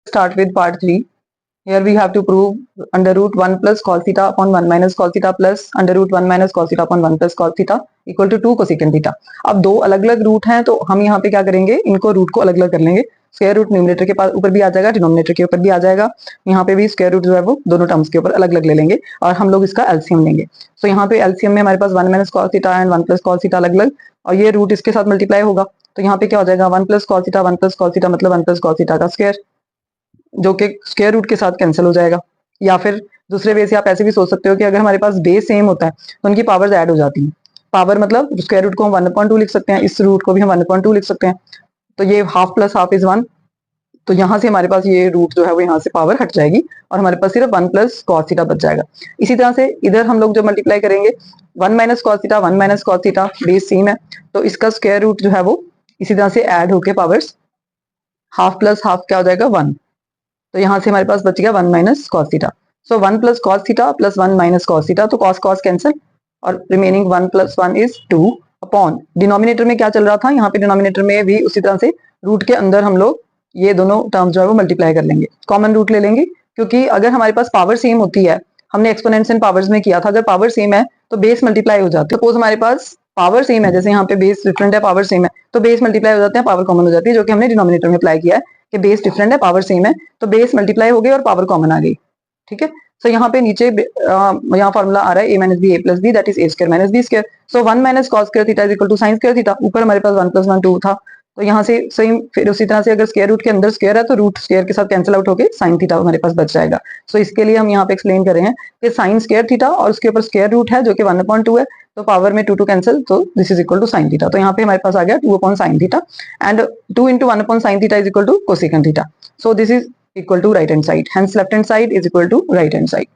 Start with part 3. Here we have to prove under root 1 plus cos theta upon 1 minus cos theta plus under root 1 minus cos theta upon 1 plus cos theta equal to 2 cosecant theta. अब दो अलग अलग root हैं तो हम यहाँ पे क्या करेंगे, इनको रूट को अलग अलग कर लेंगे. स्क्वायर रूट न्यूमरेटर के पास ऊपर भी आ जाएगा, डिनोमिनेटर के ऊपर भी आ जाएगा. यहाँ पे भी स्क्वायर रूट जो है वो दोनों टर्म्स के ऊपर अलग अलग ले लेंगे और हम लोग इसका एलसीएम लेंगे. तो यहाँ पे एलसीएम में हमारे पास 1 minus cos theta and 1 plus cos theta अलग अलग और ये रूट इसके साथ मल्टीप्लाई होगा. तो यहाँ पे क्या हो जाएगा, 1 plus cos theta 1 plus cos theta मतलब 1 प्लस कॉस थीटा का स्क्वायर, जो कि स्क्वायर रूट के साथ कैंसिल हो जाएगा. या फिर दूसरे वे से आप ऐसे भी सोच सकते हो कि अगर हमारे पास बेस सेम होता है तो उनकी पावर्स ऐड हो जाती हैं. पावर मतलब स्क्वायर रूट को हम 1/2 लिख सकते हैं, इस रूट को भी हम 1/2 लिख सकते हैं. तो ये हाफ प्लस हाफ इज 1. तो यहाँ से हमारे पास ये रूट जो है वो यहाँ से पावर हट जाएगी और हमारे पास सिर्फ 1 प्लस कॉस थीटा बच जाएगा. इसी तरह से इधर हम लोग जो मल्टीप्लाई करेंगे 1 minus cos theta 1 minus cos theta base same है तो इसका स्क्वायर रूट जो है वो इसी तरह से ऐड होके पावर्स हाफ प्लस हाफ क्या हो जाएगा 1. तो यहाँ से हमारे पास बच गया 1 माइनस कॉस थीटा. सो 1 plus cos theta plus 1 minus cos theta, तो कॉस कॉस कैंसिल और remaining 1 plus 1 is 2 upon denominator में क्या चल रहा था, यहाँ पे डिनोमिनेटर में भी उसी तरह से रूट के अंदर हम लोग ये दोनों टर्म जो है वो मल्टीप्लाई कर लेंगे, कॉमन रूट ले लेंगे. क्योंकि अगर हमारे पास पावर सेम होती है, हमने एक्सपोनेंट्स एंड पावर्स में किया था, अगर पावर सेम है तो बेस मल्टीप्लाई हो जाते हैं. सपोज हमारे पास पावर सेम है, जैसे यहाँ पे बेस डिफरेंट है पावर सेम है तो बेस मल्टीप्लाई हो जाते हैं, पावर कॉमन हो जाती है, जो कि हमने डिनोमिनेटर में अप्लाई किया है कि बेस डिफरेंट है पावर सेम है तो बेस मल्टीप्लाई हो गई और पावर कॉमन आ गई. ठीक है. सो यहाँ पे नीचे यहाँ फॉर्मूला आ रहा है a minus b a plus b that is a square minus b square. So 1 minus cos square theta is equal to sine square theta. ऊपर हमारे पास 1 प्लस 1 2 था तो यहाँ से सेम फिर उसी तरह से अगर स्क्वायर रूट के अंदर स्क्वायर है तो रूट स्क्वायर के साथ कैंसिल आउट होके साइन थीटा हमारे पास बच जाएगा. सो इसके लिए हम यहाँ पे एक्सप्लेन कर रहे हैं कि साइन स्क्वायर थीटा और उसके ऊपर स्क्वायर रूट है जो कि 1/2 है तो पावर में 2 कैंसिल, तो this is equal to sine theta. तो यहाँ पे हमारे पास आ गया 2 upon sine theta and 2 into 1 upon sine theta is equal to cosecant theta. So this is equal to right hand side, hence left hand side is equal to right hand side.